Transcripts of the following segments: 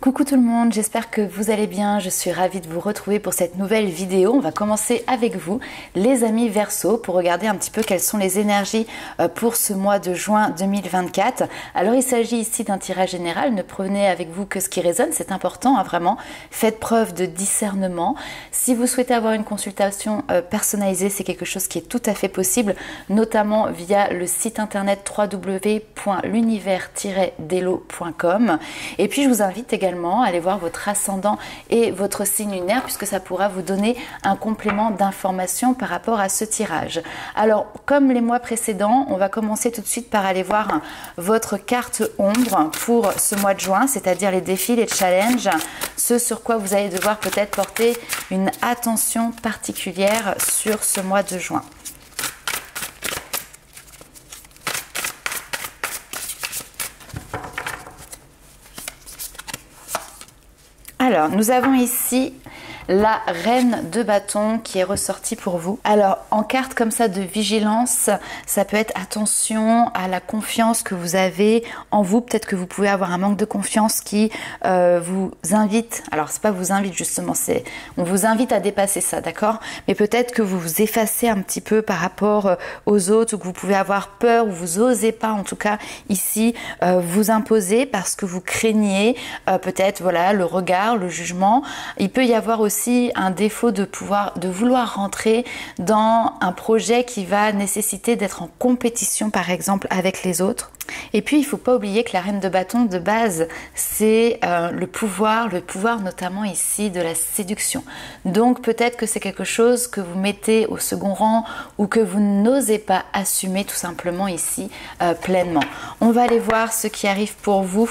Coucou tout le monde, j'espère que vous allez bien, je suis ravie de vous retrouver pour cette nouvelle vidéo. On va commencer avec vous, les amis Verseau, pour regarder un petit peu quelles sont les énergies pour ce mois de juin 2024. Alors il s'agit ici d'un tirage général, ne prenez avec vous que ce qui résonne, c'est important, hein, vraiment. Faites preuve de discernement. Si vous souhaitez avoir une consultation personnalisée, c'est quelque chose qui est tout à fait possible, notamment via le site internet www.l'univers-delo.com. Et puis je vous invite également à aller voir votre ascendant et votre signe lunaire puisque ça pourra vous donner un complément d'information par rapport à ce tirage. Alors comme les mois précédents, on va commencer tout de suite par aller voir votre carte ombre pour ce mois de juin, c'est-à-dire les défis, les challenges, ce sur quoi vous allez devoir peut-être porter une attention particulière sur ce mois de juin. Alors, nous avons ici la reine de bâton qui est ressortie pour vous. Alors, en carte comme ça de vigilance, ça peut être attention à la confiance que vous avez en vous. Peut-être que vous pouvez avoir un manque de confiance qui vous invite, alors c'est pas vous invite justement, c'est on vous invite à dépasser ça, d'accord? Mais peut-être que vous vous effacez un petit peu par rapport aux autres, ou que vous pouvez avoir peur, ou vous osez pas en tout cas ici vous imposer parce que vous craignez peut-être voilà le regard, le jugement. Il peut y avoir aussi un défaut de vouloir rentrer dans un projet qui va nécessiter d'être en compétition par exemple avec les autres. Et puis il ne faut pas oublier que la reine de bâton de base c'est le pouvoir notamment ici de la séduction. Donc peut-être que c'est quelque chose que vous mettez au second rang ou que vous n'osez pas assumer tout simplement ici pleinement. On va aller voir ce qui arrive pour vous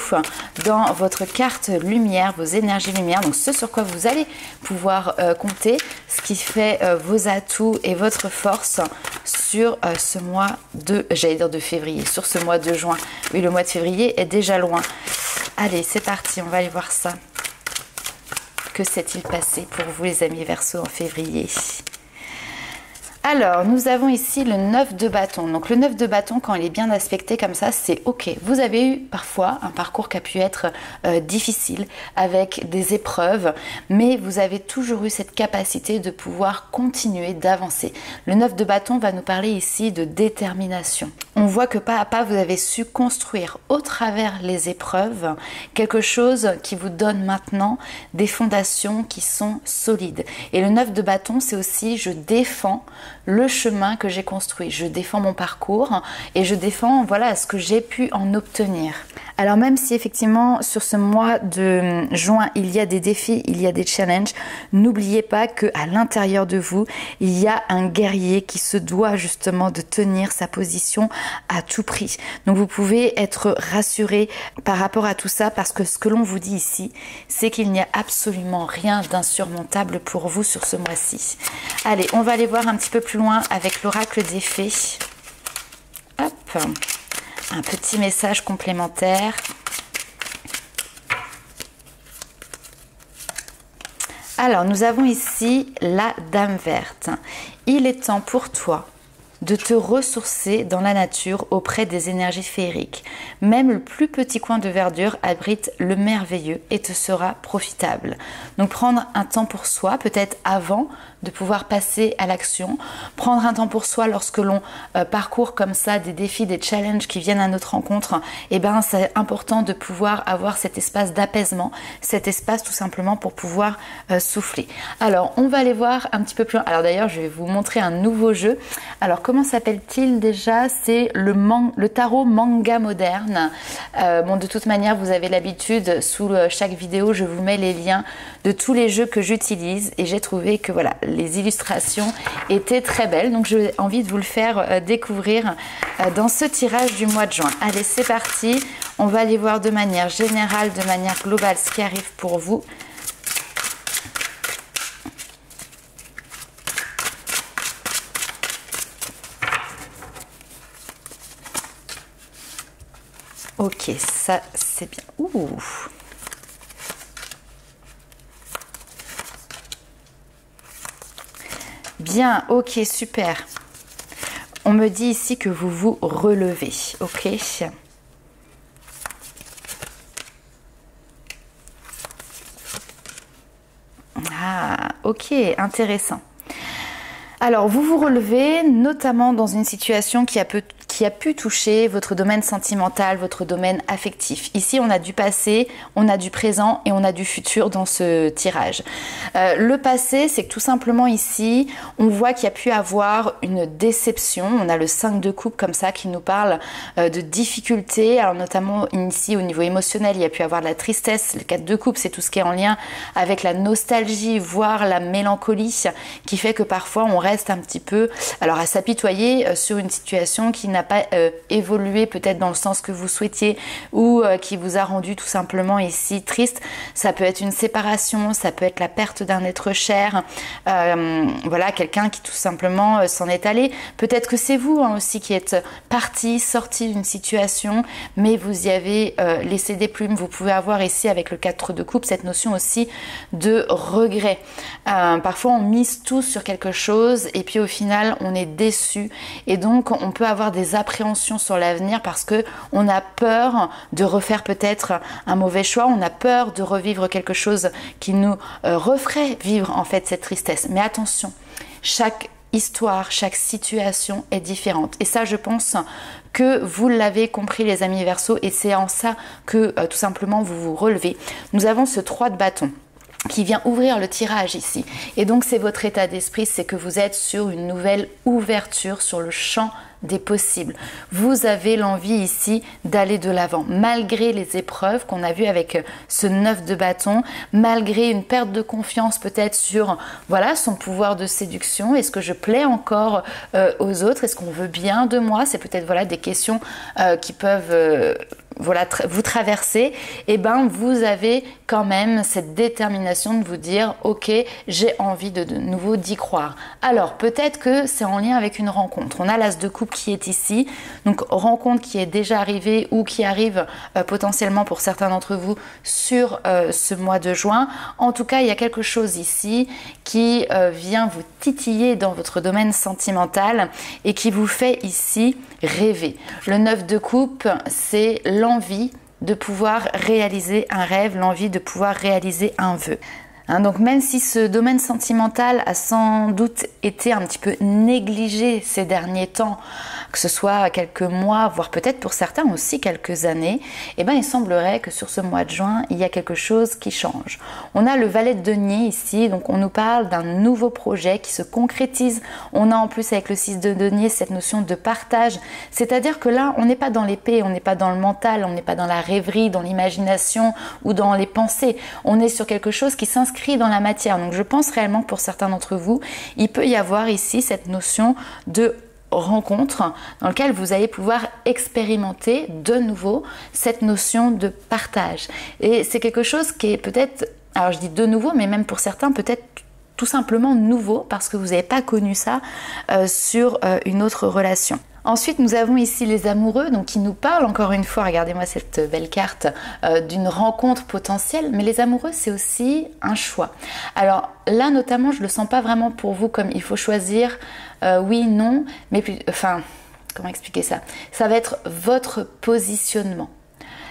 dans votre carte lumière, vos énergies lumière, donc ce sur quoi vous allez pouvoir compter, ce qui fait vos atouts et votre force sur ce mois de, j'allais dire de février, sur ce mois de juin. Oui, le mois de février est déjà loin. Allez, c'est parti, on va aller voir ça. Que s'est-il passé pour vous les amis Verseau en février ? Alors, nous avons ici le 9 de bâton. Donc, le 9 de bâton, quand il est bien aspecté comme ça, c'est OK. Vous avez eu parfois un parcours qui a pu être difficile, avec des épreuves, mais vous avez toujours eu cette capacité de pouvoir continuer d'avancer. Le 9 de bâton va nous parler ici de détermination. On voit que pas à pas, vous avez su construire au travers les épreuves quelque chose qui vous donne maintenant des fondations qui sont solides. Et le 9 de bâton, c'est aussi je défends le chemin que j'ai construit, je défends mon parcours et je défends voilà ce que j'ai pu en obtenir. Alors même si effectivement sur ce mois de juin il y a des défis, il y a des challenges, n'oubliez pas qu'à l'intérieur de vous il y a un guerrier qui se doit justement de tenir sa position à tout prix. Donc vous pouvez être rassuré par rapport à tout ça parce que ce que l'on vous dit ici c'est qu'il n'y a absolument rien d'insurmontable pour vous sur ce mois-ci. Allez, on va aller voir un petit peu plus loin avec l'oracle des fées. Hop, un petit message complémentaire. Alors, nous avons ici la Dame verte. Il est temps pour toi de te ressourcer dans la nature auprès des énergies féeriques. Même le plus petit coin de verdure abrite le merveilleux et te sera profitable. Donc prendre un temps pour soi, peut-être avant de pouvoir passer à l'action. Prendre un temps pour soi lorsque l'on parcourt comme ça des défis, des challenges qui viennent à notre rencontre. Et ben c'est important de pouvoir avoir cet espace d'apaisement, cet espace tout simplement pour pouvoir souffler. Alors on va aller voir un petit peu plus loin. Alors d'ailleurs je vais vous montrer un nouveau jeu. Alors comment s'appelle-t-il déjà? C'est le tarot manga moderne. Bon, de toute manière, vous avez l'habitude, sous chaque vidéo, je vous mets les liens de tous les jeux que j'utilise et j'ai trouvé que voilà, les illustrations étaient très belles. Donc, j'ai envie de vous le faire découvrir dans ce tirage du mois de juin. Allez, c'est parti. On va aller voir de manière générale, de manière globale, ce qui arrive pour vous. Ok, ça c'est bien. Ouh. Bien, ok, super. On me dit ici que vous vous relevez, ok. Ok, intéressant. Alors, vous vous relevez notamment dans une situation qui a pu toucher votre domaine sentimental, votre domaine affectif. Ici, on a du passé, on a du présent et on a du futur dans ce tirage. Le passé, c'est que tout simplement ici, on voit qu'il y a pu avoir une déception. On a le 5 de coupe comme ça qui nous parle de difficultés. Alors notamment ici, au niveau émotionnel, il y a pu avoir de la tristesse. Le 4 de coupe, c'est tout ce qui est en lien avec la nostalgie, voire la mélancolie, qui fait que parfois on reste un petit peu à s'apitoyer sur une situation qui n'a pas évolué peut-être dans le sens que vous souhaitiez ou qui vous a rendu tout simplement ici triste. Ça peut être une séparation, ça peut être la perte d'un être cher, voilà, quelqu'un qui tout simplement s'en est allé. Peut-être que c'est vous aussi qui êtes sorti d'une situation, mais vous y avez laissé des plumes. Vous pouvez avoir ici avec le 4 de coupe cette notion aussi de regret. Parfois on mise tout sur quelque chose et puis au final on est déçu et donc on peut avoir des appréhensions sur l'avenir parce que on a peur de refaire peut-être un mauvais choix, on a peur de revivre quelque chose qui nous referait vivre en fait cette tristesse. Mais attention, chaque histoire, chaque situation est différente et ça je pense que vous l'avez compris les amis Verseaux et c'est en ça que tout simplement vous vous relevez. Nous avons ce 3 de bâton qui vient ouvrir le tirage ici. Et donc c'est votre état d'esprit, c'est que vous êtes sur une nouvelle ouverture sur le champ des possibles. Vous avez l'envie ici d'aller de l'avant, malgré les épreuves qu'on a vues avec ce 9 de bâton, malgré une perte de confiance peut-être sur voilà, son pouvoir de séduction. Est-ce que je plais encore aux autres? Est-ce qu'on veut bien de moi? C'est peut-être voilà, des questions qui peuvent voilà, vous traversez, et ben vous avez quand même cette détermination de vous dire ok, j'ai envie de nouveau d'y croire. Alors peut-être que c'est en lien avec une rencontre. On a l'as de coupe qui est ici, donc rencontre qui est déjà arrivée ou qui arrive potentiellement pour certains d'entre vous sur ce mois de juin. En tout cas, il y a quelque chose ici qui vient vous titiller dans votre domaine sentimental et qui vous fait ici rêver. Le 9 de coupe, c'est l'envie de pouvoir réaliser un rêve, l'envie de pouvoir réaliser un vœu. Donc même si ce domaine sentimental a sans doute été un petit peu négligé ces derniers temps, que ce soit quelques mois, voire peut-être pour certains aussi quelques années, eh ben il semblerait que sur ce mois de juin, il y a quelque chose qui change. On a le valet de denier ici, donc on nous parle d'un nouveau projet qui se concrétise. On a en plus avec le 6 de denier cette notion de partage, c'est-à-dire que là, on n'est pas dans l'épée, on n'est pas dans le mental, on n'est pas dans la rêverie, dans l'imagination ou dans les pensées. On est sur quelque chose qui s'inscrit dans la matière. Donc je pense réellement que pour certains d'entre vous, il peut y avoir ici cette notion de rencontre dans laquelle vous allez pouvoir expérimenter de nouveau cette notion de partage. Et c'est quelque chose qui est peut-être, alors je dis de nouveau, mais même pour certains peut-être tout simplement nouveau parce que vous n'avez pas connu ça sur une autre relation. Ensuite, nous avons ici les amoureux, donc qui nous parlent encore une fois, regardez-moi cette belle carte, d'une rencontre potentielle. Mais les amoureux, c'est aussi un choix. Alors là, notamment, je ne le sens pas vraiment pour vous comme il faut choisir oui, non, mais plus, enfin, comment expliquer ça? Ça va être votre positionnement.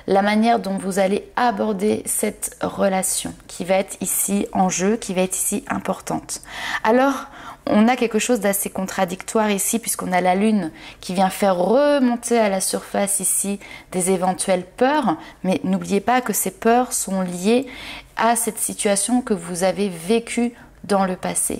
La manière dont vous allez aborder cette relation qui va être ici en jeu, qui va être ici importante. Alors, on a quelque chose d'assez contradictoire ici puisqu'on a la lune qui vient faire remonter à la surface ici des éventuelles peurs, mais n'oubliez pas que ces peurs sont liées à cette situation que vous avez vécue dans le passé.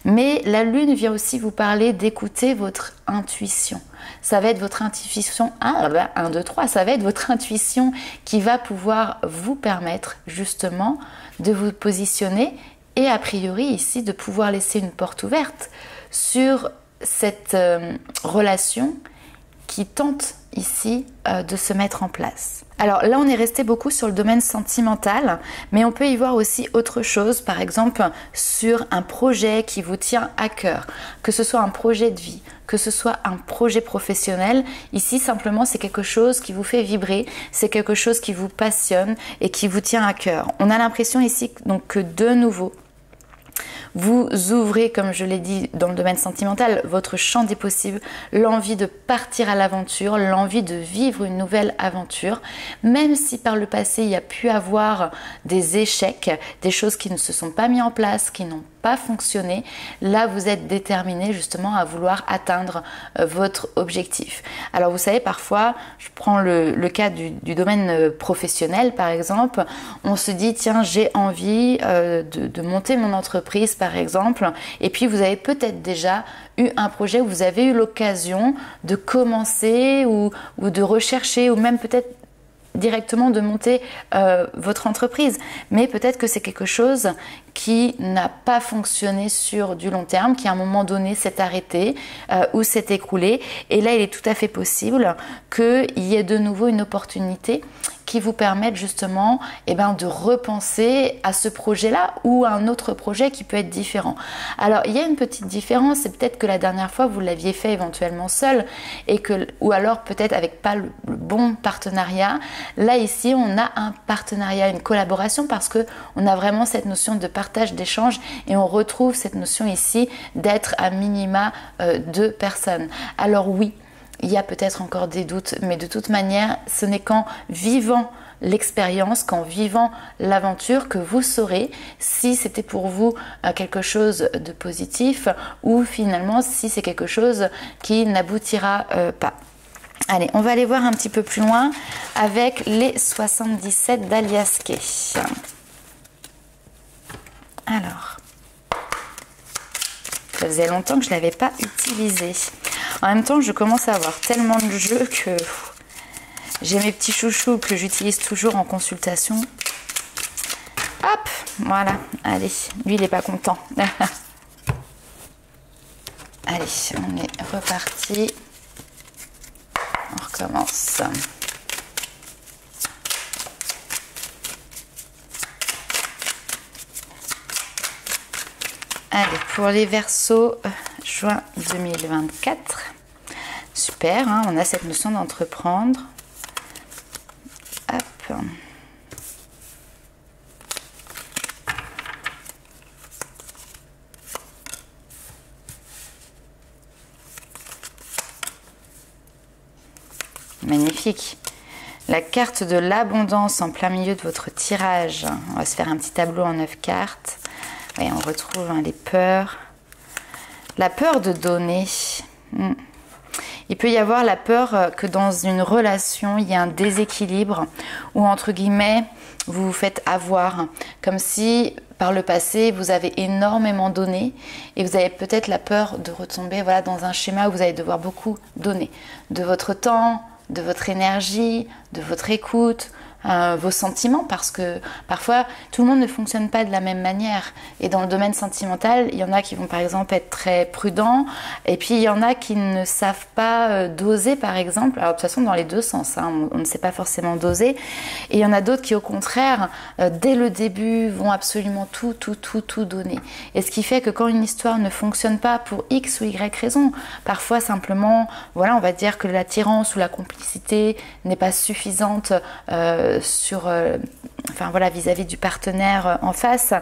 Mais la lune vient aussi vous parler d'écouter votre intuition. Ça va être votre intuition, 1, 2, 3, ça va être votre intuition qui va pouvoir vous permettre justement de vous positionner et a priori ici de pouvoir laisser une porte ouverte sur cette relation qui tente ici de se mettre en place. Alors là, on est resté beaucoup sur le domaine sentimental, mais on peut y voir aussi autre chose, par exemple sur un projet qui vous tient à cœur, que ce soit un projet de vie, que ce soit un projet professionnel. Ici, simplement, c'est quelque chose qui vous fait vibrer, c'est quelque chose qui vous passionne et qui vous tient à cœur. On a l'impression ici donc, que de nouveau, vous ouvrez, comme je l'ai dit dans le domaine sentimental, votre champ des possibles, l'envie de partir à l'aventure, l'envie de vivre une nouvelle aventure, même si par le passé il y a pu avoir des échecs, des choses qui ne se sont pas mises en place, qui n'ont pas fonctionné, là vous êtes déterminé justement à vouloir atteindre votre objectif. Alors vous savez, parfois, je prends le cas du domaine professionnel par exemple, on se dit tiens, j'ai envie de monter mon entreprise par exemple, et puis vous avez peut-être déjà eu un projet où vous avez eu l'occasion de commencer ou de rechercher ou même peut-être directement de monter votre entreprise, mais peut-être que c'est quelque chose qui n'a pas fonctionné sur du long terme, qui à un moment donné s'est arrêté ou s'est écroulé, et là il est tout à fait possible qu'il y ait de nouveau une opportunité qui vous permette justement de repenser à ce projet-là ou à un autre projet qui peut être différent. Alors il y a une petite différence, c'est peut-être que la dernière fois vous l'aviez fait éventuellement seul ou alors peut-être avec pas le bon partenariat. Là ici on a un partenariat, une collaboration, parce que on a vraiment cette notion de partage, d'échange, et on retrouve cette notion ici d'être à minima 2 personnes. Alors oui, il y a peut-être encore des doutes, mais de toute manière, ce n'est qu'en vivant l'expérience, qu'en vivant l'aventure, que vous saurez si c'était pour vous quelque chose de positif ou finalement si c'est quelque chose qui n'aboutira pas. Allez, on va aller voir un petit peu plus loin avec les 77 d'Alias Kay. Alors, ça faisait longtemps que je ne l'avais pas utilisé. En même temps, je commence à avoir tellement de jeux que j'ai mes petits chouchous que j'utilise toujours en consultation. Hop, voilà, allez, lui il n'est pas content. Allez, on est reparti. On recommence. Allez, pour les Verseaux, juin 2024. Super, hein, on a cette notion d'entreprendre. Hop. Magnifique. La carte de l'abondance en plein milieu de votre tirage. On va se faire un petit tableau en 9 cartes. Et on retrouve les peurs. La peur de donner. Il peut y avoir la peur que dans une relation, il y a un déséquilibre ou entre guillemets, vous vous faites avoir. Comme si par le passé, vous avez énormément donné et vous avez peut-être la peur de retomber dans un schéma où vous allez devoir beaucoup donner. De votre temps, de votre énergie, de votre écoute, vos sentiments, parce que parfois tout le monde ne fonctionne pas de la même manière, et dans le domaine sentimental il y en a qui vont par exemple être très prudents, et puis il y en a qui ne savent pas doser par exemple. Alors de toute façon dans les deux sens, hein, on ne sait pas forcément doser, et il y en a d'autres qui au contraire dès le début vont absolument tout donner, et ce qui fait que quand une histoire ne fonctionne pas pour X ou Y raison, parfois simplement on va dire que l'attirance ou la complicité n'est pas suffisante vis-à-vis du partenaire en face,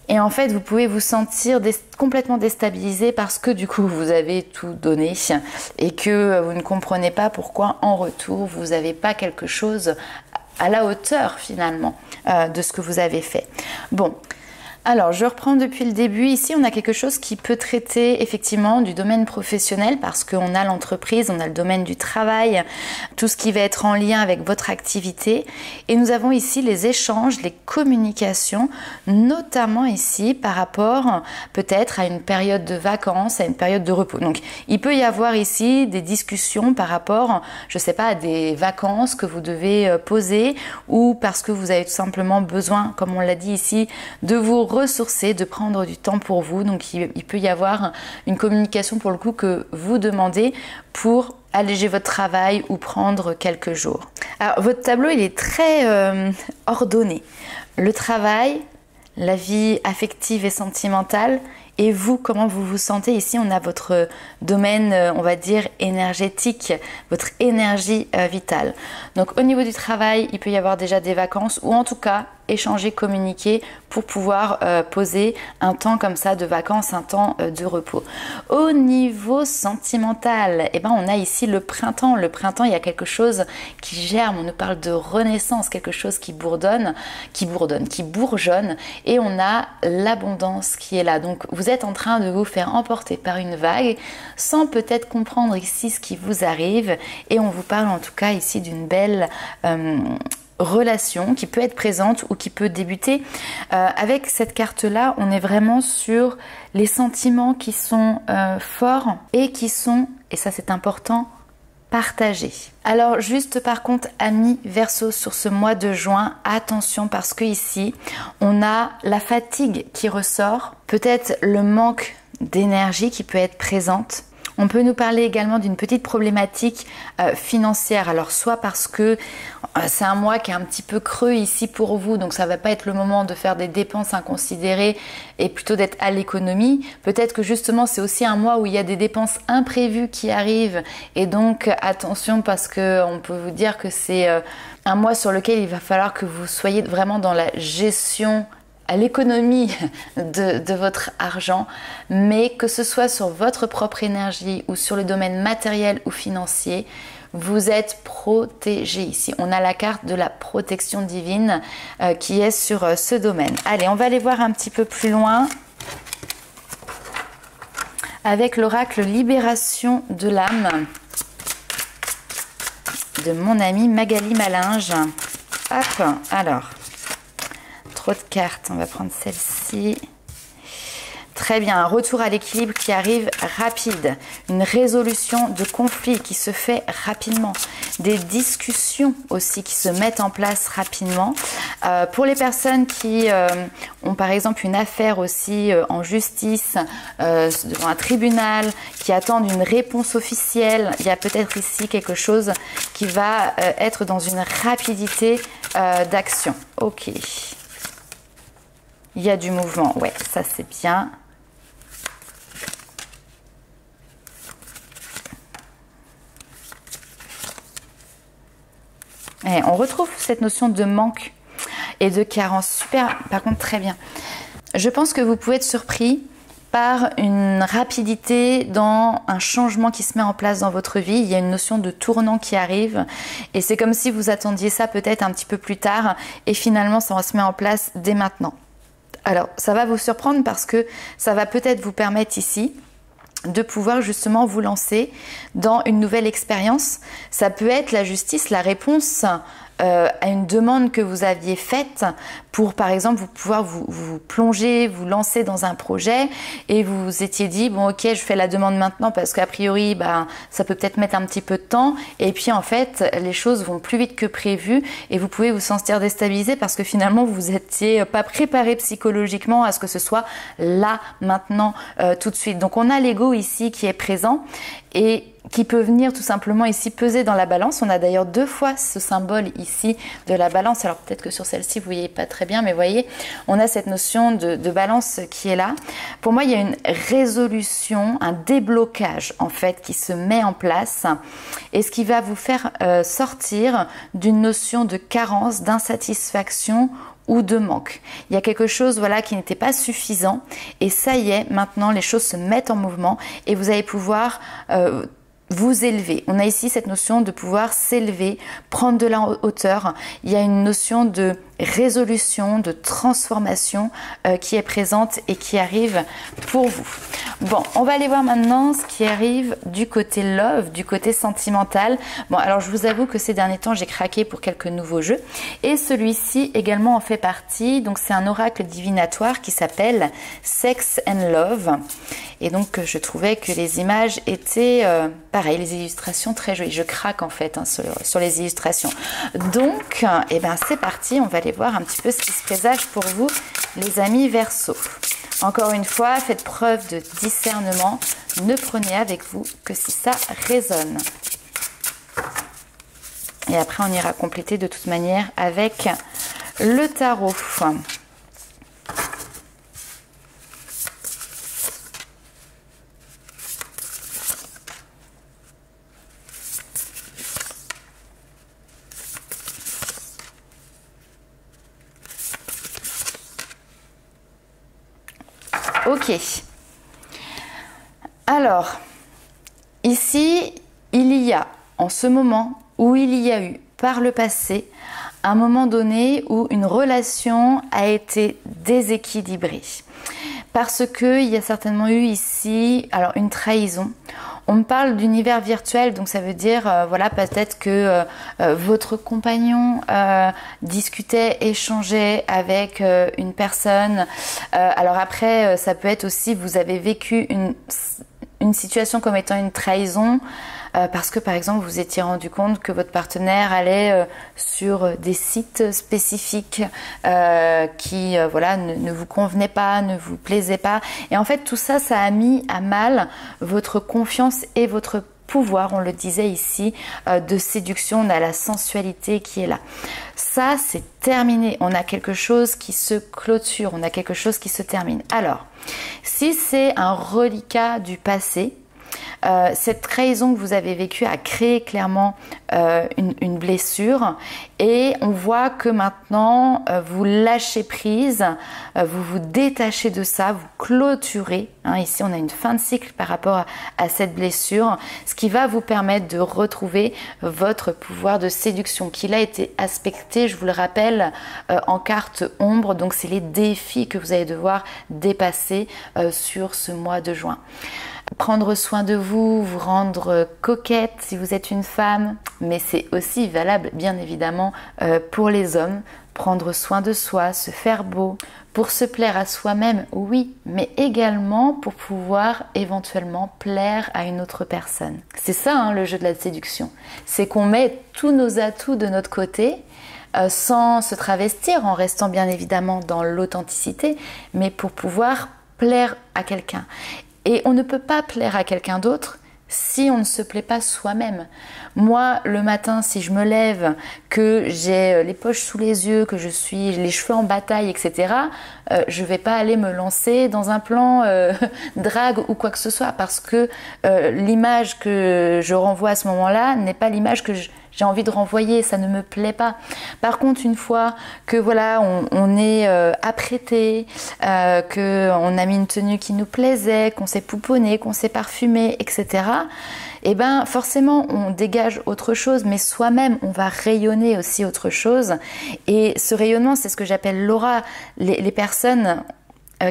et en fait vous pouvez vous sentir complètement déstabilisé parce que du coup vous avez tout donné et que vous ne comprenez pas pourquoi en retour vous n'avez pas quelque chose à la hauteur finalement de ce que vous avez fait. Bon, alors je reprends depuis le début. Ici on a quelque chose qui peut traiter effectivement du domaine professionnel, parce qu'on a l'entreprise, on a le domaine du travail, tout ce qui va être en lien avec votre activité, et nous avons ici les échanges, les communications, notamment ici par rapport peut-être à une période de vacances, à une période de repos. Donc il peut y avoir ici des discussions par rapport, je sais pas, à des vacances que vous devez poser, ou parce que vous avez tout simplement besoin, comme on l'a dit ici, de vous ressourcer, de prendre du temps pour vous. Donc il peut y avoir une communication pour le coup que vous demandez pour alléger votre travail ou prendre quelques jours. Alors votre tableau il est très ordonné. Le travail, la vie affective et sentimentale, et vous, comment vous vous sentez. Ici on a votre domaine, on va dire énergétique, votre énergie vitale. Donc au niveau du travail, il peut y avoir déjà des vacances, ou en tout cas échanger, communiquer pour pouvoir poser un temps comme ça de vacances, un temps de repos. Au niveau sentimental, eh ben, on a ici le printemps. Le printemps, il y a quelque chose qui germe, on nous parle de renaissance, quelque chose qui bourdonne, qui bourgeonne, et on a l'abondance qui est là. Donc vous êtes en train de vous faire emporter par une vague sans peut-être comprendre ici ce qui vous arrive, et on vous parle en tout cas ici d'une belle relation qui peut être présente ou qui peut débuter. Avec cette carte-là, on est vraiment sur les sentiments qui sont forts et qui sont, et ça c'est important, partagés. Alors juste par contre, amis Verseau, sur ce mois de juin, attention parce que ici, on a la fatigue qui ressort, peut-être le manque d'énergie qui peut être présente. On peut nous parler également d'une petite problématique financière. Alors soit parce que c'est un mois qui est un petit peu creux ici pour vous, donc ça va pas être le moment de faire des dépenses inconsidérées et plutôt d'être à l'économie. Peut-être que justement c'est aussi un mois où il y a des dépenses imprévues qui arrivent, et donc attention parce que on peut vous dire que c'est un mois sur lequel il va falloir que vous soyez vraiment dans la gestion, à l'économie de votre argent, mais que ce soit sur votre propre énergie ou sur le domaine matériel ou financier, vous êtes protégé ici. On a la carte de la protection divine qui est sur ce domaine. Allez, on va aller voir un petit peu plus loin avec l'oracle Libération de l'âme de mon amie Magali Malinge. Hop, alors... trop de cartes, on va prendre celle-ci. Très bien, un retour à l'équilibre qui arrive rapide, une résolution de conflits qui se fait rapidement, des discussions aussi qui se mettent en place rapidement. Pour les personnes qui ont par exemple une affaire aussi en justice, devant un tribunal, qui attendent une réponse officielle, il y a peut-être ici quelque chose qui va être dans une rapidité d'action. Ok. Il y a du mouvement, ouais, ça c'est bien. Et on retrouve cette notion de manque et de carence. Super, par contre très bien. Je pense que vous pouvez être surpris par une rapidité dans un changement qui se met en place dans votre vie. Il y a une notion de tournant qui arrive et c'est comme si vous attendiez ça peut-être un petit peu plus tard et finalement ça se met en place dès maintenant. Alors, ça va vous surprendre parce que ça va peut-être vous permettre ici de pouvoir justement vous lancer dans une nouvelle expérience. Ça peut être la justice, la réponse à une demande que vous aviez faite pour, par exemple, vous pouvoir vous plonger, vous lancer dans un projet et vous vous étiez dit, bon ok, je fais la demande maintenant parce qu'a priori, ça peut peut-être mettre un petit peu de temps, et puis en fait, les choses vont plus vite que prévu et vous pouvez vous sentir déstabilisé parce que finalement, vous n'étiez pas préparé psychologiquement à ce que ce soit là, maintenant, tout de suite. Donc on a l'ego ici qui est présent et qui peut venir tout simplement ici peser dans la balance. On a d'ailleurs 2 fois ce symbole ici de la balance. Alors peut-être que sur celle-ci vous voyez pas très bien, mais voyez, on a cette notion de balance qui est là. Pour moi, il y a une résolution, un déblocage en fait qui se met en place et ce qui va vous faire sortir d'une notion de carence, d'insatisfaction ou de manque. Il y a quelque chose voilà qui n'était pas suffisant et ça y est, maintenant les choses se mettent en mouvement et vous allez pouvoir vous élever. On a ici cette notion de pouvoir s'élever, prendre de la hauteur. Il y a une notion de résolution, de transformation qui est présente et qui arrive pour vous. Bon, on va aller voir maintenant ce qui arrive du côté love, du côté sentimental. Bon, alors je vous avoue que ces derniers temps, j'ai craqué pour quelques nouveaux jeux et celui-ci également en fait partie. Donc c'est un oracle divinatoire qui s'appelle Sex and Love. Et donc je trouvais que les images étaient pareil, les illustrations très jolies. Je craque en fait sur les illustrations. Donc, eh ben c'est parti, on va aller voir un petit peu ce qui se présage pour vous, les amis Verseau. Encore une fois, faites preuve de discernement. Ne prenez avec vous que si ça résonne. Et après, on ira compléter de toute manière avec le tarot. Ok. Alors, ici, il y a, en ce moment, où il y a eu, par le passé, un moment donné où une relation a été déséquilibrée. Parce qu'il y a certainement eu ici, alors une trahison. On me parle d'univers virtuel, donc ça veut dire, voilà, peut-être que votre compagnon discutait, échangeait avec une personne. Alors après, ça peut être aussi, vous avez vécu une situation comme étant une trahison, parce que par exemple vous étiez rendu compte que votre partenaire allait sur des sites spécifiques qui voilà, ne vous convenaient pas, ne vous plaisaient pas. Et en fait tout ça, ça a mis à mal votre confiance et votre pouvoir, on le disait ici, de séduction. On a la sensualité qui est là. Ça, c'est terminé. On a quelque chose qui se clôture, on a quelque chose qui se termine. Alors, si c'est un reliquat du passé, cette trahison que vous avez vécue a créé clairement une blessure, et on voit que maintenant vous lâchez prise, vous vous détachez de ça, vous clôturez. Ici on a une fin de cycle par rapport à cette blessure, ce qui va vous permettre de retrouver votre pouvoir de séduction, qui a été aspecté, je vous le rappelle, en carte ombre. Donc c'est les défis que vous allez devoir dépasser sur ce mois de juin. Prendre soin de vous, vous rendre coquette si vous êtes une femme, mais c'est aussi valable bien évidemment pour les hommes. Prendre soin de soi, se faire beau, pour se plaire à soi-même, oui, mais également pour pouvoir éventuellement plaire à une autre personne. C'est ça le jeu de la séduction, c'est qu'on met tous nos atouts de notre côté, sans se travestir, en restant bien évidemment dans l'authenticité, mais pour pouvoir plaire à quelqu'un. Et on ne peut pas plaire à quelqu'un d'autre si on ne se plaît pas soi-même. Moi, le matin, si je me lève, que j'ai les poches sous les yeux, que je suis les cheveux en bataille, etc., je ne vais pas aller me lancer dans un plan drague ou quoi que ce soit, parce que l'image que je renvoie à ce moment-là n'est pas l'image que j'ai envie de renvoyer, ça ne me plaît pas. Par contre, une fois que voilà, on est apprêté, qu'on a mis une tenue qui nous plaisait, qu'on s'est pouponné, qu'on s'est parfumé, etc., et ben forcément on dégage autre chose, mais soi-même on va rayonner aussi autre chose. Et ce rayonnement, c'est ce que j'appelle l'aura. Les personnes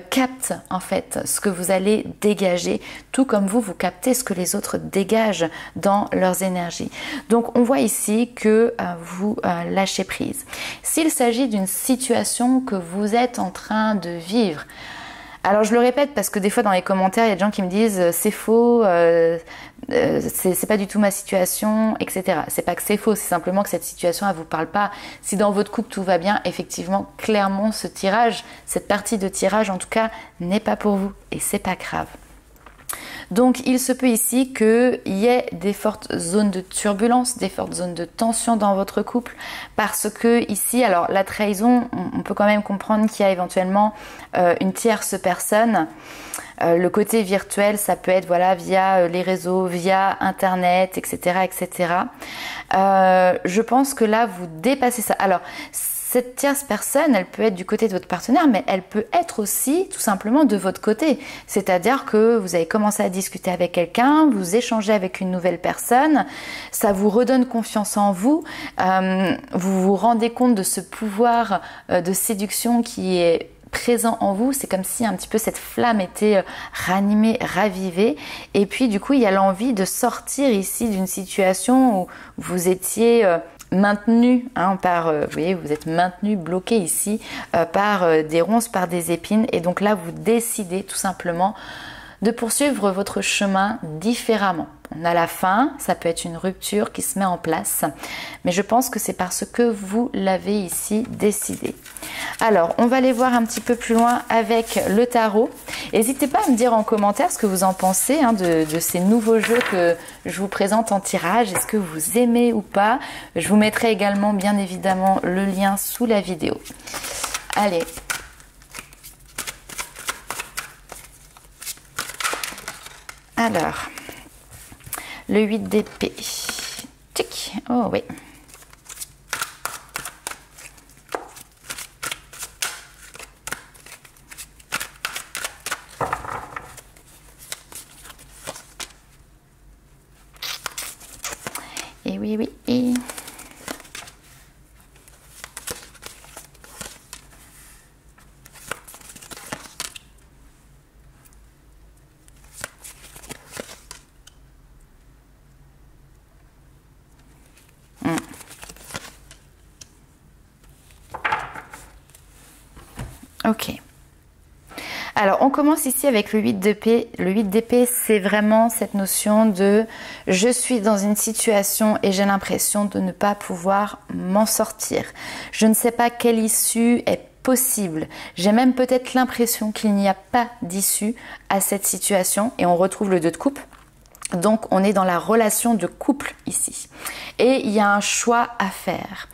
captent en fait ce que vous allez dégager, tout comme vous captez ce que les autres dégagent dans leurs énergies. Donc on voit ici que vous lâchez prise. S'il s'agit d'une situation que vous êtes en train de vivre, alors je le répète parce que des fois dans les commentaires il y a des gens qui me disent c'est faux, c'est pas du tout ma situation, etc. C'est pas que c'est faux, c'est simplement que cette situation elle vous parle pas. Si dans votre couple tout va bien, effectivement, clairement ce tirage, cette partie de tirage en tout cas, n'est pas pour vous, et c'est pas grave. Donc il se peut ici qu'il y ait des fortes zones de turbulence, des fortes zones de tension dans votre couple, parce que ici, alors la trahison, on peut quand même comprendre qu'il y a éventuellement une tierce personne. Le côté virtuel, ça peut être voilà, via les réseaux, via internet, etc. etc. Je pense que là, vous dépassez ça. Alors, cette tierce personne, elle peut être du côté de votre partenaire, mais elle peut être aussi tout simplement de votre côté. C'est-à-dire que vous avez commencé à discuter avec quelqu'un, vous échangez avec une nouvelle personne, ça vous redonne confiance en vous, vous vous rendez compte de ce pouvoir de séduction qui est présent en vous. C'est comme si un petit peu cette flamme était ranimée, ravivée, et puis du coup il y a l'envie de sortir ici d'une situation où vous étiez maintenu par, vous voyez, vous êtes maintenu, bloqué ici par des ronces, par des épines, et donc là vous décidez tout simplement de poursuivre votre chemin différemment. On a la fin, ça peut être une rupture qui se met en place, mais je pense que c'est parce que vous l'avez ici décidé. Alors, on va aller voir un petit peu plus loin avec le tarot. N'hésitez pas à me dire en commentaire ce que vous en pensez de ces nouveaux jeux que je vous présente en tirage. Est-ce que vous aimez ou pas? Je vous mettrai également, bien évidemment, le lien sous la vidéo. Allez. Alors, le 8 d'épée. Tic. Oh oui. Ok. Alors, on commence ici avec le 8 d'épée. Le 8 d'épée, c'est vraiment cette notion de « je suis dans une situation et j'ai l'impression de ne pas pouvoir m'en sortir. Je ne sais pas quelle issue est possible. J'ai même peut-être l'impression qu'il n'y a pas d'issue à cette situation. » Et on retrouve le 2 de coupe. Donc, on est dans la relation de couple ici. Et il y a un choix à faire.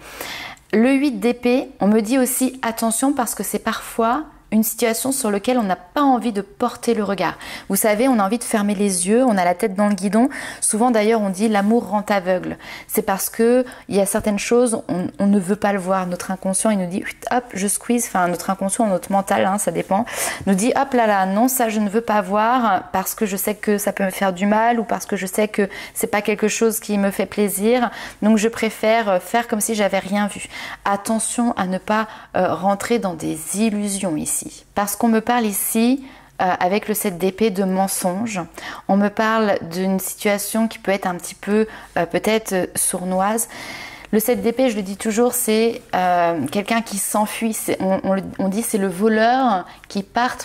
Le 8 d'épée, on me dit aussi attention parce que c'est parfois une situation sur laquelle on n'a pas envie de porter le regard. Vous savez, on a envie de fermer les yeux, on a la tête dans le guidon. Souvent d'ailleurs, on dit l'amour rend aveugle. C'est parce que il y a certaines choses, on ne veut pas le voir. Notre inconscient, il nous dit hop, je squeeze. Enfin, notre inconscient, notre mental, hein, ça dépend, nous dit hop là, non, ça je ne veux pas voir parce que je sais que ça peut me faire du mal ou parce que je sais que c'est pas quelque chose qui me fait plaisir. Donc je préfère faire comme si j'avais rien vu. Attention à ne pas rentrer dans des illusions ici. Parce qu'on me parle ici, avec le 7 d'épée, de mensonge. On me parle d'une situation qui peut être un petit peu, peut-être sournoise. Le 7 d'épée, je le dis toujours, c'est quelqu'un qui s'enfuit. On dit c'est le voleur qui part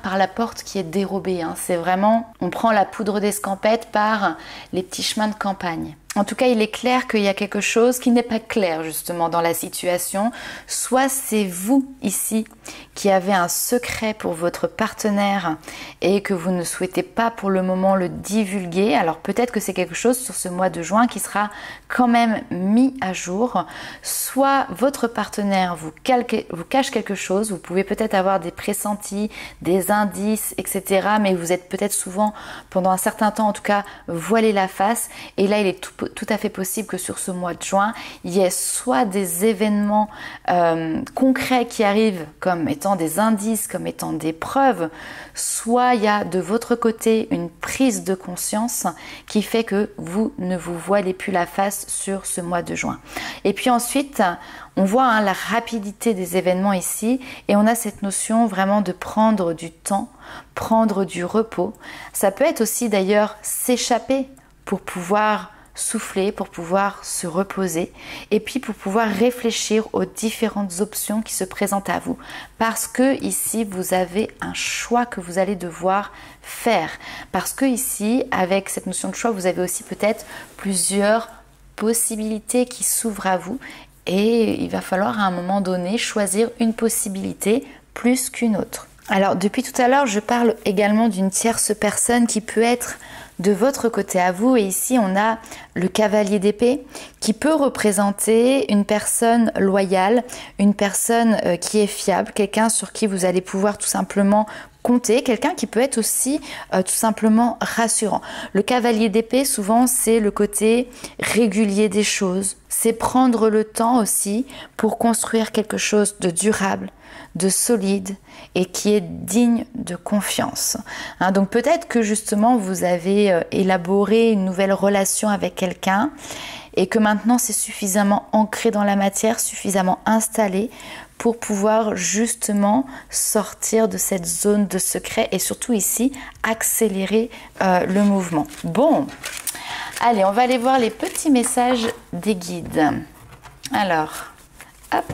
par la porte qui est dérobée. Hein. C'est vraiment, on prend la poudre d'escampette par les petits chemins de campagne. En tout cas, il est clair qu'il y a quelque chose qui n'est pas clair justement dans la situation. Soit c'est vous ici qui avez un secret pour votre partenaire et que vous ne souhaitez pas pour le moment le divulguer. Alors peut-être que c'est quelque chose sur ce mois de juin qui sera quand même mis à jour. Soit votre partenaire vous cache quelque chose. Vous pouvez peut-être avoir des pressentis, des indices, etc. Mais vous êtes peut-être souvent, pendant un certain temps en tout cas, voilé la face. Et là, il est tout à fait possible que sur ce mois de juin, il y ait soit des événements concrets qui arrivent comme étant des indices, comme étant des preuves, soit il y a de votre côté une prise de conscience qui fait que vous ne vous voilez plus la face sur ce mois de juin. Et puis ensuite, on voit la rapidité des événements ici et on a cette notion vraiment de prendre du temps, prendre du repos. Ça peut être aussi d'ailleurs s'échapper pour pouvoir souffler, pour pouvoir se reposer et puis pour pouvoir réfléchir aux différentes options qui se présentent à vous. Parce que ici, vous avez un choix que vous allez devoir faire. Parce que ici, avec cette notion de choix, vous avez aussi peut-être plusieurs possibilités qui s'ouvrent à vous et il va falloir à un moment donné choisir une possibilité plus qu'une autre. Alors, depuis tout à l'heure, je parle également d'une tierce personne qui peut être de votre côté à vous. Et ici, on a le cavalier d'épée qui peut représenter une personne loyale, une personne qui est fiable, quelqu'un sur qui vous allez pouvoir tout simplement compter, quelqu'un qui peut être aussi tout simplement rassurant. Le cavalier d'épée, souvent, c'est le côté régulier des choses. C'est prendre le temps aussi pour construire quelque chose de durable, de solide et qui est digne de confiance. Hein, donc peut-être que justement vous avez élaboré une nouvelle relation avec quelqu'un et que maintenant c'est suffisamment ancré dans la matière, suffisamment installé pour pouvoir justement sortir de cette zone de secret et surtout ici accélérer le mouvement. Bon, allez, on va aller voir les petits messages des guides. Alors, hop.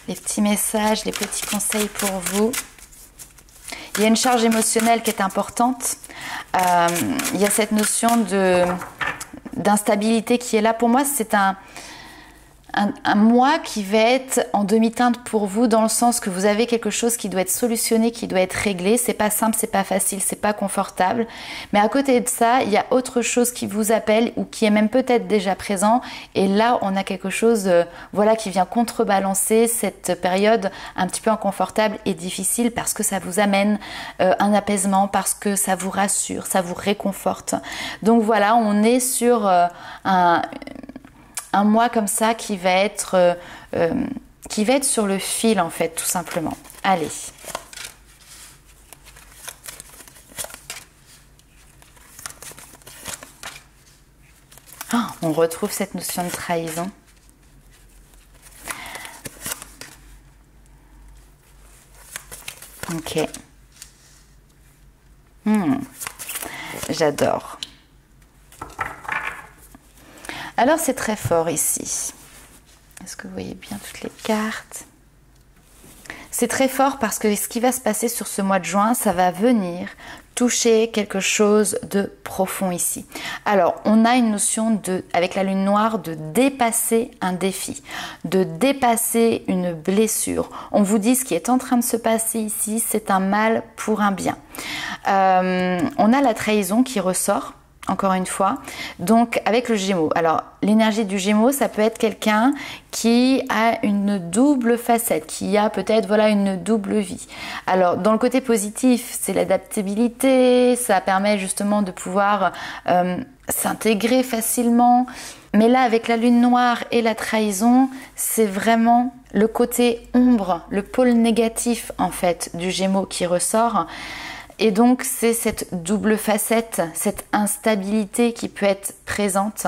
Les petits messages, les petits conseils pour vous. Il y a une charge émotionnelle qui est importante. Il y a cette notion d'instabilité qui est là. Pour moi, c'est un mois qui va être en demi-teinte pour vous, dans le sens que vous avez quelque chose qui doit être solutionné, qui doit être réglé. C'est pas simple, c'est pas facile, c'est pas confortable. Mais à côté de ça, il y a autre chose qui vous appelle ou qui est même peut-être déjà présent. Et là, on a quelque chose, voilà, qui vient contrebalancer cette période un petit peu inconfortable et difficile parce que ça vous amène un apaisement, parce que ça vous rassure, ça vous réconforte. Donc voilà, on est sur un mois comme ça qui va être sur le fil en fait, tout simplement. Allez. Oh, on retrouve cette notion de trahison. Ok. J'adore. Alors c'est très fort ici. Est-ce que vous voyez bien toutes les cartes? C'est très fort parce que ce qui va se passer sur ce mois de juin, ça va venir toucher quelque chose de profond ici. Alors, on a une notion avec la lune noire, de dépasser un défi, de dépasser une blessure. On vous dit ce qui est en train de se passer ici, c'est un mal pour un bien. On a la trahison qui ressort. Encore une fois, donc avec le Gémeaux. Alors, l'énergie du Gémeaux, ça peut être quelqu'un qui a une double facette, qui a peut-être voilà une double vie. Alors, dans le côté positif, c'est l'adaptabilité, ça permet justement de pouvoir s'intégrer facilement. Mais là, avec la lune noire et la trahison, c'est vraiment le côté ombre, le pôle négatif en fait du Gémeaux qui ressort. Et donc, c'est cette double facette, cette instabilité qui peut être présente,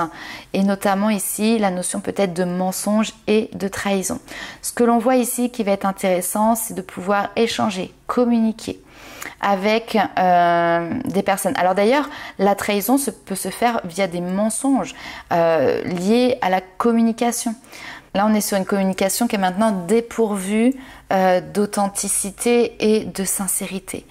et notamment ici, la notion peut-être de mensonge et de trahison. Ce que l'on voit ici qui va être intéressant, c'est de pouvoir échanger, communiquer avec des personnes. Alors d'ailleurs, la trahison peut se faire via des mensonges liés à la communication. Là, on est sur une communication qui est maintenant dépourvue d'authenticité et de sincérité.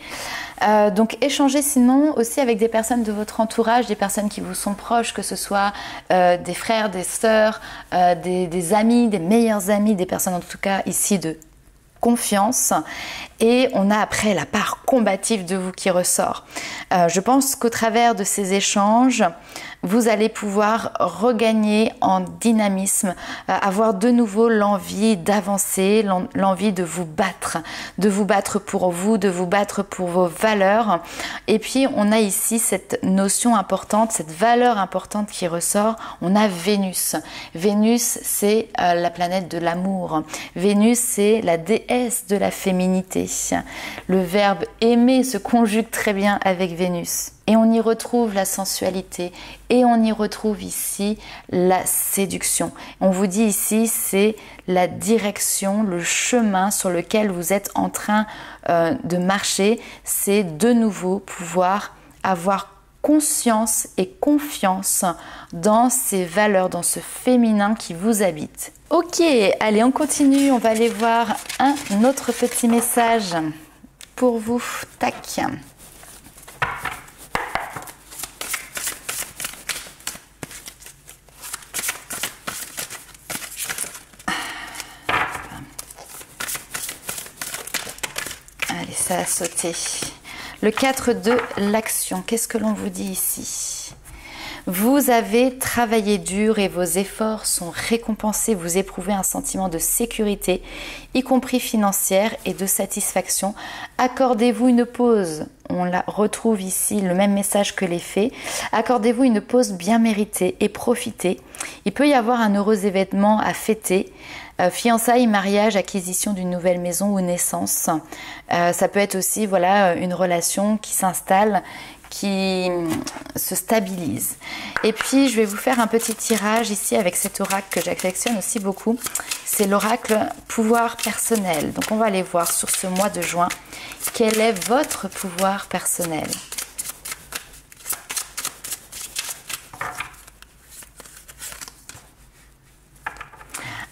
Donc échangez sinon aussi avec des personnes de votre entourage, des personnes qui vous sont proches, que ce soit des frères, des sœurs, des amis, des meilleurs amis, des personnes en tout cas ici de confiance. Et on a après la part combative de vous qui ressort. Je pense qu'au travers de ces échanges, vous allez pouvoir regagner en dynamisme, avoir de nouveau l'envie d'avancer, l'envie de vous battre pour vous, de vous battre pour vos valeurs. Et puis on a ici cette notion importante, cette valeur importante qui ressort. On a Vénus. Vénus, c'est la planète de l'amour. Vénus, c'est la déesse de la féminité. Le verbe aimer se conjugue très bien avec Vénus. Et on y retrouve la sensualité et on y retrouve ici la séduction. On vous dit ici, c'est la direction, le chemin sur lequel vous êtes en train de marcher. C'est de nouveau pouvoir avoir conscience et confiance dans ces valeurs, dans ce féminin qui vous habite. Ok, allez, on continue. On va aller voir un autre petit message pour vous. Tac. Allez, ça a sauté. Le 4 de l'action, qu'est-ce que l'on vous dit ici? Vous avez travaillé dur et vos efforts sont récompensés. Vous éprouvez un sentiment de sécurité, y compris financière, et de satisfaction. Accordez-vous une pause. On la retrouve ici, le même message que les fées. Accordez-vous une pause bien méritée et profitez. Il peut y avoir un heureux événement à fêter. Fiançailles, mariage, acquisition d'une nouvelle maison ou naissance. Ça peut être aussi voilà, une relation qui s'installe, qui se stabilise. Et puis je vais vous faire un petit tirage ici avec cet oracle que j'affectionne aussi beaucoup. C'est l'oracle pouvoir personnel. Donc on va aller voir sur ce mois de juin quel est votre pouvoir personnel.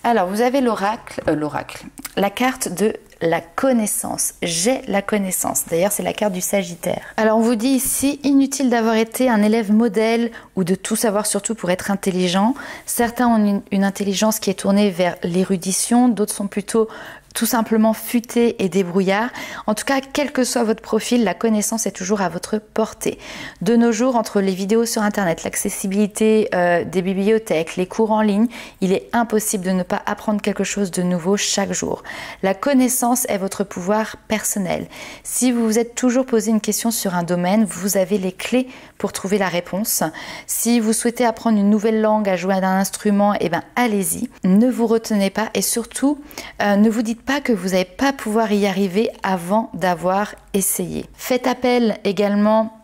Alors, vous avez la carte de la connaissance. J'ai la connaissance. D'ailleurs, c'est la carte du Sagittaire. Alors, on vous dit ici, inutile d'avoir été un élève modèle ou de tout savoir surtout pour être intelligent. Certains ont une intelligence qui est tournée vers l'érudition, d'autres sont plutôt tout simplement futé et débrouillard. En tout cas, quel que soit votre profil, la connaissance est toujours à votre portée. De nos jours, entre les vidéos sur Internet, l'accessibilité des bibliothèques, les cours en ligne, il est impossible de ne pas apprendre quelque chose de nouveau chaque jour. La connaissance est votre pouvoir personnel. Si vous vous êtes toujours posé une question sur un domaine, vous avez les clés pour trouver la réponse. Si vous souhaitez apprendre une nouvelle langue, à jouer d'un instrument, eh ben allez-y. Ne vous retenez pas et surtout, ne vous dites pas que vous n'allez pas pouvoir y arriver avant d'avoir essayé. Faites appel également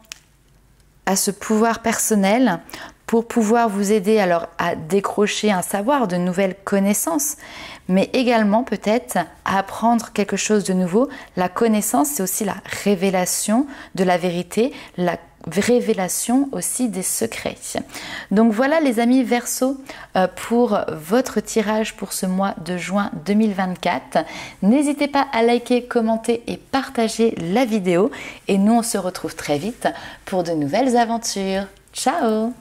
à ce pouvoir personnel pour pouvoir vous aider alors à décrocher un savoir, de nouvelles connaissances, mais également peut-être à apprendre quelque chose de nouveau. La connaissance, c'est aussi la révélation de la vérité, révélation aussi des secrets. Donc voilà les amis Verseau pour votre tirage pour ce mois de juin 2024. N'hésitez pas à liker, commenter et partager la vidéo et nous on se retrouve très vite pour de nouvelles aventures. Ciao!